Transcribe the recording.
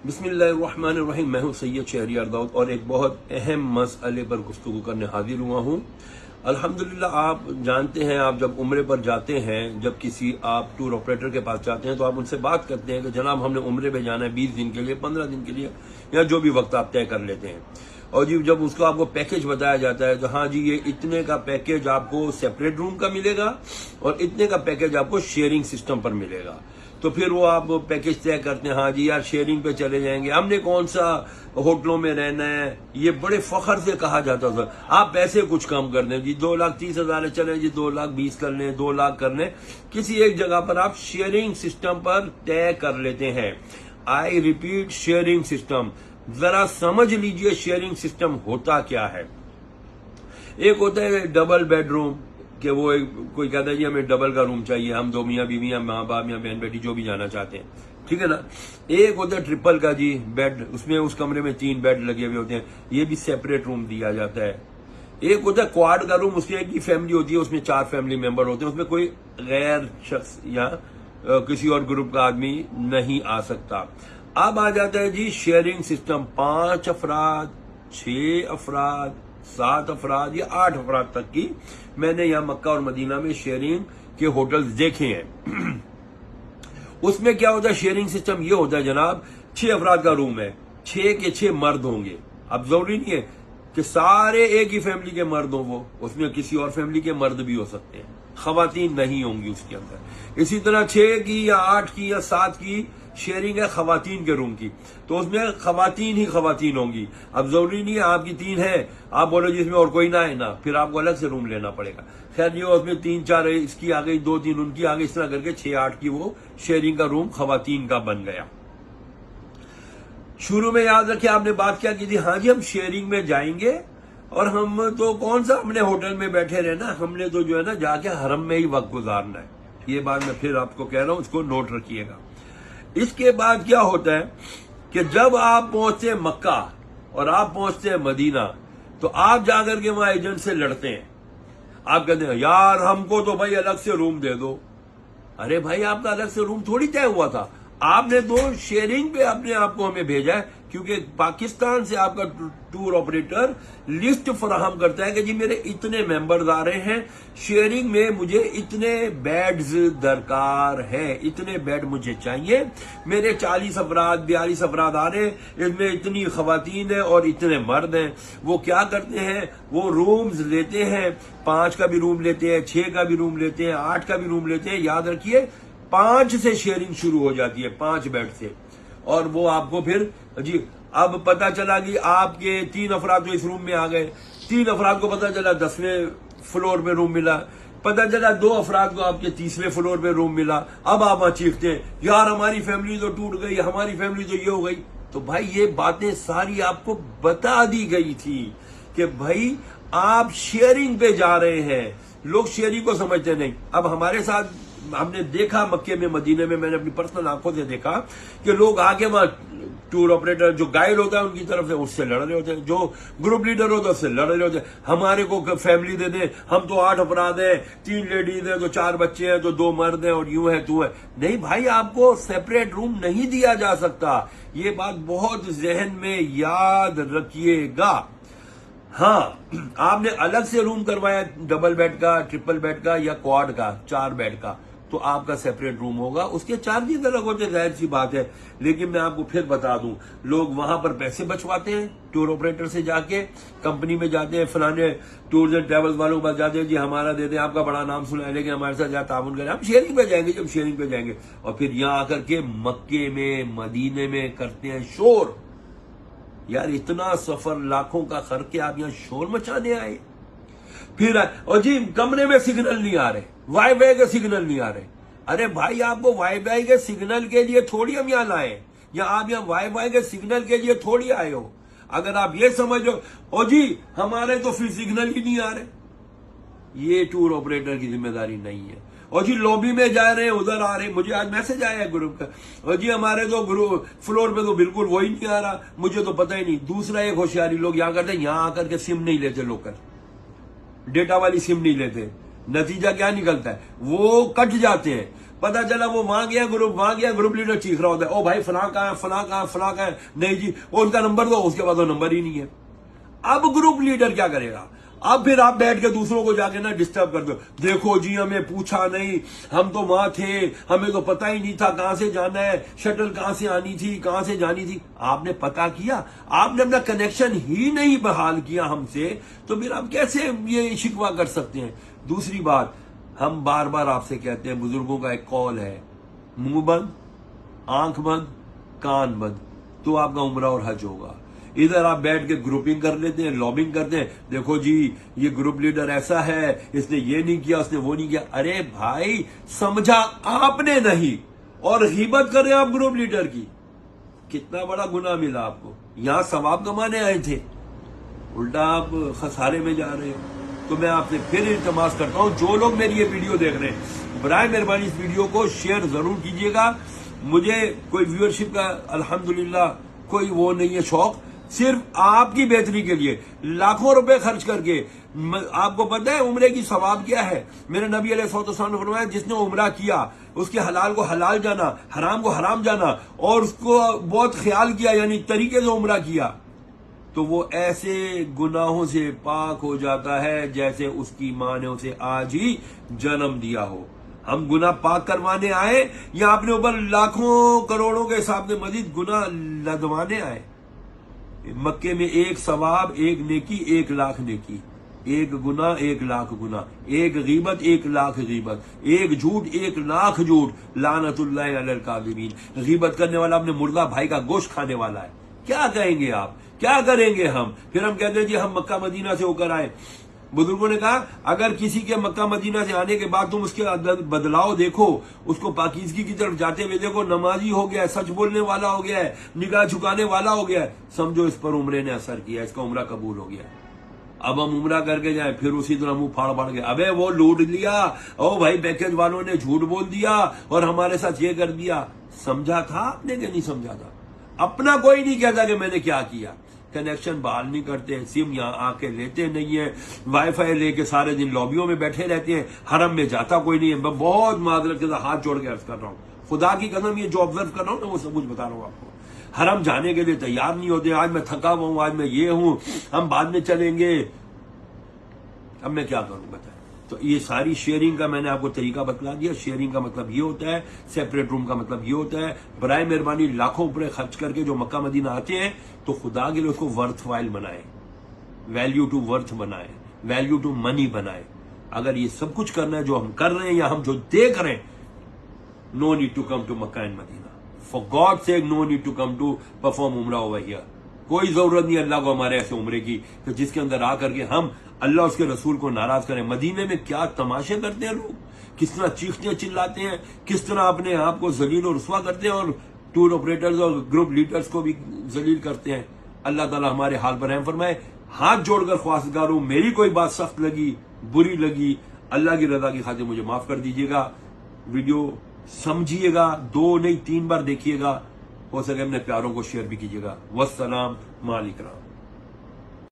بسم اللہ الرحمن الرحیم. میں ہوں سید شہریار داؤد اور ایک بہت اہم مسئلے پر گفتگو کرنے حاضر ہوا ہوں. الحمدللہ آپ جانتے ہیں، آپ جب عمرے پر جاتے ہیں، جب کسی آپ ٹور آپریٹر کے پاس جاتے ہیں تو آپ ان سے بات کرتے ہیں کہ جناب ہم نے عمرے پہ جانا ہے 20 دن کے لیے، 15 دن کے لیے، یا جو بھی وقت آپ طے کر لیتے ہیں. اور جی جب اس کو آپ کو پیکج بتایا جاتا ہے تو ہاں جی یہ اتنے کا پیکج آپ کو سیپریٹ روم کا ملے گا اور اتنے کا پیکج آپ کو شیئرنگ سسٹم پر ملے گا. تو پھر وہ آپ پیکج طے کرتے ہیں، ہاں جی یار شیئرنگ پہ چلے جائیں گے، ہم نے کون سا ہوٹلوں میں رہنا ہے. یہ بڑے فخر سے کہا جاتا تھا. آپ پیسے کچھ کم کر دیں جی، 2,30,000 چلیں جی 2,20,000 کر لیں، 2,00,000 کر لیں. کسی ایک جگہ پر آپ شیئرنگ سسٹم پر طے کر لیتے ہیں. I repeat, sharing system. ذرا سمجھ لیجئے شیئرنگ سسٹم ہوتا کیا ہے. ایک ہوتا ہے ڈبل بیڈ روم، کہ وہ کوئی کہتا ہے جی ہمیں ڈبل کا روم چاہیے، ہم دو میاں بیوی، ماں باپ یا بہن بیٹی جو بھی جانا چاہتے ہیں، ٹھیک ہے نا. ایک ہوتا ہے ٹرپل کا جی بیڈ، اس میں اس کمرے میں 3 بیڈ لگے ہوئے ہوتے ہیں، یہ بھی سیپریٹ روم دیا جاتا ہے. ایک ہوتا ہے کوارڈ کا روم، اس میں ایک ہی فیملی ہوتی ہے، اس میں 4 فیملی ممبر ہوتے ہیں، اس میں کوئی غیر شخص یا کسی اور گروپ کا آدمی نہیں آ سکتا. اب آ جاتا ہے جی شیئرنگ سسٹم. 5 افراد، 6 افراد، 7 افراد یا 8 افراد تک کی میں نے یہاں مکہ اور مدینہ میں شیئرنگ کے ہوٹلز دیکھے ہیں. اس میں کیا ہوتا ہے شیئرنگ سسٹم یہ ہوتا ہے جناب، 6 افراد کا روم ہے، 6 کے 6 مرد ہوں گے. اب ضروری نہیں ہے کہ سارے ایک ہی فیملی کے مرد ہوں، وہ اس میں کسی اور فیملی کے مرد بھی ہو سکتے ہیں، خواتین نہیں ہوں گی اس کے اندر. اسی طرح 6 کی یا 8 کی یا 7 کی شیئرنگ ہے خواتین کے روم کی، تو اس میں خواتین ہی خواتین ہوں گی. اب ضروری نہیں ہے آپ کی 3 ہے، آپ بولو جس میں اور کوئی نہ ہے نا، پھر آپ کو الگ سے روم لینا پڑے گا. خیر یہ اس میں 3-4 اس کی آ گئی، 2-3 ان کی آ گئی، اس طرح کر کے 6-8 کی وہ شیئرنگ کا روم خواتین کا بن گیا. شروع میں یاد رکھیں آپ نے بات کیا کی تھی، ہاں جی ہم شیئرنگ میں جائیں گے اور ہم تو کون سا ہم نے ہوٹل میں بیٹھے رہنا، ہم نے تو جو ہے نا جا کے حرم میں ہی وقت گزارنا ہے. یہ بات میں پھر آپ کو کہہ رہا ہوں، اس کو نوٹ رکھیے گا. اس کے بعد کیا ہوتا ہے کہ جب آپ پہنچتے ہیں مکہ اور آپ پہنچتے ہیں مدینہ تو آپ جا کر کے وہاں ایجنٹ سے لڑتے ہیں. آپ کہتے ہیں یار ہم کو تو بھائی الگ سے روم دے دو. ارے بھائی آپ کا الگ سے روم تھوڑی طے ہوا تھا، آپ نے تو شیئرنگ پہ اپنے آپ کو ہمیں بھیجا ہے، کیونکہ پاکستان سے آپ کا ٹور آپریٹر لسٹ فراہم کرتا ہے کہ جی میرے اتنے ممبرز آ رہے ہیں، شیئرنگ میں مجھے اتنے بیڈز درکار ہے، اتنے بیڈ مجھے چاہیے، میرے 40 افراد 42 افراد آ رہے ہیں، اس میں اتنی خواتین ہیں اور اتنے مرد ہیں. وہ کیا کرتے ہیں، وہ رومز لیتے ہیں، 5 کا بھی روم لیتے ہیں، 6 کا بھی روم لیتے ہیں، 8 کا بھی روم لیتے ہیں. یاد رکھیے 5 سے شیئرنگ شروع ہو جاتی ہے، 5 بیڈ سے. اور وہ آپ کو پھر جی اب پتا چلا کہ آپ کے 3 افراد تو اس روم میں آ گئے، 3 افراد کو پتا چلا 10ویں فلور پہ روم ملا، پتا چلا 2 افراد کو آپ کے 30ویں فلور پہ روم ملا. اب آپ وہاں چیختے ہیں یار ہماری فیملی تو ٹوٹ گئی، ہماری فیملی تو یہ ہو گئی. تو بھائی یہ باتیں ساری آپ کو بتا دی گئی تھی کہ بھائی آپ شیئرنگ پہ جا رہے ہیں. لوگ شیئرنگ کو سمجھتے نہیں. اب ہمارے ساتھ ہم نے دیکھا مکے میں مدینے میں نے اپنی پرسنل آنکھوں سے دیکھا کہ لوگ آگے وہاں ٹور آپریٹر جو گائیڈ ہوتا ہے ان کی طرف سے اس سے لڑ رہے ہوتے ہیں، جو گروپ لیڈر ہوتا ہے اس سے لڑ رہے ہوتے ہیں، ہمارے کو فیملی دے دیں، ہم تو 8 افراد ہیں، 3 لیڈیز ہیں تو 4 بچے ہیں تو 2 مرد ہیں اور یوں ہے تو ہے. نہیں بھائی آپ کو سیپریٹ روم نہیں دیا جا سکتا. یہ بات بہت ذہن میں یاد رکھیے گا. ہاں آپ نے الگ سے روم کروایا ڈبل بیڈ کا، ٹرپل بیڈ کا یا کوارڈ کا، 4 بیڈ کا، تو آپ کا سیپریٹ روم ہوگا، اس کے چارجز الگ ہوتے ہیں، ظاہر سی بات ہے. لیکن میں آپ کو پھر بتا دوں لوگ وہاں پر پیسے بچواتے ہیں، ٹور آپریٹر سے جا کے کمپنی میں جاتے ہیں، فلانے ٹورز اینڈ ٹریولز والوں کے پاس جاتے ہیں جی ہمارا دے دیں، آپ کا بڑا نام سنا ہے لیکن ہمارے ساتھ جا تعاون کریں، ہم شیئرنگ پہ جائیں گے. جب شیئرنگ پہ جائیں گے اور پھر یہاں آ کر کے مکے میں مدینے میں کرتے ہیں شور. یار اتنا سفر لاکھوں کا کر کے آپ یہاں شور مچانے آئے. پھر اور جی کمرے میں سگنل نہیں آ رہے، وائی فائی کے سگنل نہیں آ رہے. ارے بھائی آپ کو وائی فائی کے سگنل کے لیے تھوڑی ہم یہاں لائیں، یا آپ یہاں وائی فائی کے سگنل کے لیے تھوڑی آئے ہو. اگر آپ یہ سمجھو او جی ہمارے تو پھر سگنل ہی نہیں آ رہے، یہ ٹور آپریٹر کی ذمہ داری نہیں ہے. اور جی لوبی میں جا رہے ہیں ادھر آ رہے ہیں، مجھے آج میسج آیا ہے گروپ کا، اور جی ہمارے تو فلور پہ تو بالکل وہی نہیں آ رہا، مجھے تو پتہ ہی نہیں. دوسرا ایک ہوشیاری لوگ یہاں کرتے ہیں، یہاں آ کر کے سم نہیں لیتے، لوکل ڈیٹا والی سم نہیں لیتے. نتیجہ کیا نکلتا ہے، وہ کٹ جاتے ہیں. پتا چلا وہ وہاں گیا گروپ لیڈر چیخ رہا ہوتا ہے، او بھائی فلاں کہاں ہے، فلاں کہاں ہے، فلاں کہاں ہے، نہیں جی وہ ان کا نمبر دو، اس کے بعد وہ نمبر ہی نہیں ہے۔ اب گروپ لیڈر کیا کرے گا؟ اب پھر آپ بیٹھ کے دوسروں کو جا کے نا ڈسٹرب کر دو، دیکھو جی ہمیں پوچھا نہیں، ہم تو وہاں تھے، ہمیں تو پتہ ہی نہیں تھا کہاں سے جانا ہے، شٹل کہاں سے آنی تھی، کہاں سے جانی تھی۔ آپ نے پتہ کیا، آپ نے اپنا کنیکشن ہی نہیں بحال کیا ہم سے، تو پھر آپ کیسے یہ شکوہ کر سکتے ہیں؟ دوسری بات، ہم بار بار آپ سے کہتے ہیں، بزرگوں کا ایک قول ہے، منہ بند، آنکھ بند، کان بند، تو آپ کا عمرہ اور حج ہوگا۔ ادھر آپ بیٹھ کے گروپنگ کر لیتے ہیں، لابنگ کرتے ہیں، دیکھو جی یہ گروپ لیڈر ایسا ہے، اس نے یہ نہیں کیا، اس نے وہ نہیں کیا۔ ارے بھائی سمجھا آپ نے نہیں، اور غیبت کر رہے ہیں آپ گروپ لیڈر کی، کتنا بڑا گناہ ملا آپ کو۔ یہاں ثواب کمانے آئے تھے، الٹا آپ خسارے میں جا رہے ہیں۔ تو میں آپ سے پھر التماس کرتا ہوں، جو لوگ میری یہ ویڈیو دیکھ رہے ہیں، برائے مہربانی اس ویڈیو کو شیئر ضرور کیجیے گا۔ مجھے کوئی ویورشپ کا الحمدللہ کوئی وہ نہیں ہے شوق، صرف آپ کی بہتری کے لیے لاکھوں روپے خرچ کر کے۔ آپ کو پتہ ہے عمرے کی ثواب کیا ہے؟ میرے نبی علیہ الصلوۃ والسلام نے فرمایا، جس نے عمرہ کیا، اس کے حلال کو حلال جانا، حرام کو حرام جانا، اور اس کو بہت خیال کیا، یعنی طریقے سے عمرہ کیا، تو وہ ایسے گناہوں سے پاک ہو جاتا ہے جیسے اس کی ماں نے اسے آج ہی جنم دیا ہو۔ ہم گناہ پاک کروانے آئے یا اپنے اوپر لاکھوں کروڑوں کے حساب سے مزید گناہ لدوانے آئے؟ مکے میں ایک ثواب، ایک نیکی، 1,00,000 نیکی، ایک گناہ 1,00,000 گناہ، ایک غیبت 1,00,000 غیبت، ایک جھوٹ 1,00,000 جھوٹ، لعنت اللہ علی الکاذبین۔ غیبت کرنے والا اپنے مردہ بھائی کا گوشت کھانے والا ہے۔ کیا کہیں گے آپ، کیا کریں گے ہم؟ پھر ہم کہتے ہیں جی ہم مکہ مدینہ سے ہو کر آئے۔ بزرگوں نے کہا اگر کسی کے مکہ مدینہ سے آنے کے بعد تم اس کے بدلاؤ دیکھو، اس کو پاکیزگی کی طرف جاتے ہوئے دیکھو، نمازی ہو گیا ہے، سچ بولنے والا ہو گیا ہے، نگاہ جھکانے والا ہو گیا ہے، سمجھو اس پر عمرے نے اثر کیا، اس کا عمرہ قبول ہو گیا۔ اب ہم عمرہ کر کے جائیں، پھر اسی طرح منہ پھاڑ پھاڑ کے، ابے وہ لوٹ لیا، او بھائی پیکج والوں نے جھوٹ بول دیا اور ہمارے ساتھ یہ کر دیا۔ سمجھا تھا آپ نے کہ نہیں سمجھا تھا؟ اپنا کوئی نہیں کہتا کہ میں نے کیا کیا۔ کنیکشن بحال نہیں کرتے، سم یہاں آ کے لیتے نہیں ہیں، وائی فائی لے کے سارے دن لابیوں میں بیٹھے رہتے ہیں، حرم میں جاتا کوئی نہیں ہے۔ میں بہت معذرت کے ساتھ ہاتھ جوڑ کے عرض کر رہا ہوں، خدا کی قسم یہ جو آبزرو کر رہا ہوں نا وہ سب کچھ بتا رہا ہوں آپ کو۔ حرم جانے کے لیے تیار نہیں ہوتے، آج میں تھکا ہوا ہوں، آج میں یہ ہوں، ہم بعد میں چلیں گے۔ اب میں کیا کروں بتائیں؟ تو یہ ساری شیئرنگ کا میں نے آپ کو طریقہ بتلا دیا۔ شیئرنگ کا مطلب یہ ہوتا ہے، سیپریٹ روم کا مطلب یہ ہوتا ہے، برائے مہربانی لاکھوں روپے خرچ کر کے جو مکہ مدینہ آتے ہیں تو خدا کے لیے اس کو ورتھ وائل بنائے، ویلیو ٹو ورتھ بنائے، ویلیو ٹو منی بنائے۔ اگر یہ سب کچھ کرنا ہے جو ہم کر رہے ہیں یا ہم جو دیکھ رہے ہیں، no need to come to Makkah and Madinah, for God sake no need to come to perform Umrah over here. کوئی ضرورت نہیں اللہ کو ہمارے ایسے عمرے کی کہ جس کے اندر آ کر کے ہم اللہ اس کے رسول کو ناراض کریں۔ مدینے میں کیا تماشے کرتے ہیں لوگ، کس طرح چیختے چلاتے ہیں، کس طرح اپنے آپ کو ذلیل و رسوا کرتے ہیں، اور ٹور آپریٹرز اور گروپ لیڈرز کو بھی ذلیل کرتے ہیں۔ اللہ تعالی ہمارے حال پر رحم فرمائے۔ ہاتھ جوڑ کر خواستگار ہوں، میری کوئی بات سخت لگی، بری لگی، اللہ کی رضا کی خاطر مجھے معاف کر دیجیے گا۔ ویڈیو سمجھیے گا، 2 نہیں 3 بار دیکھیے گا، ہو سکے اپنے پیاروں کو شیئر بھی کیجیے گا۔ والسلام علیکم۔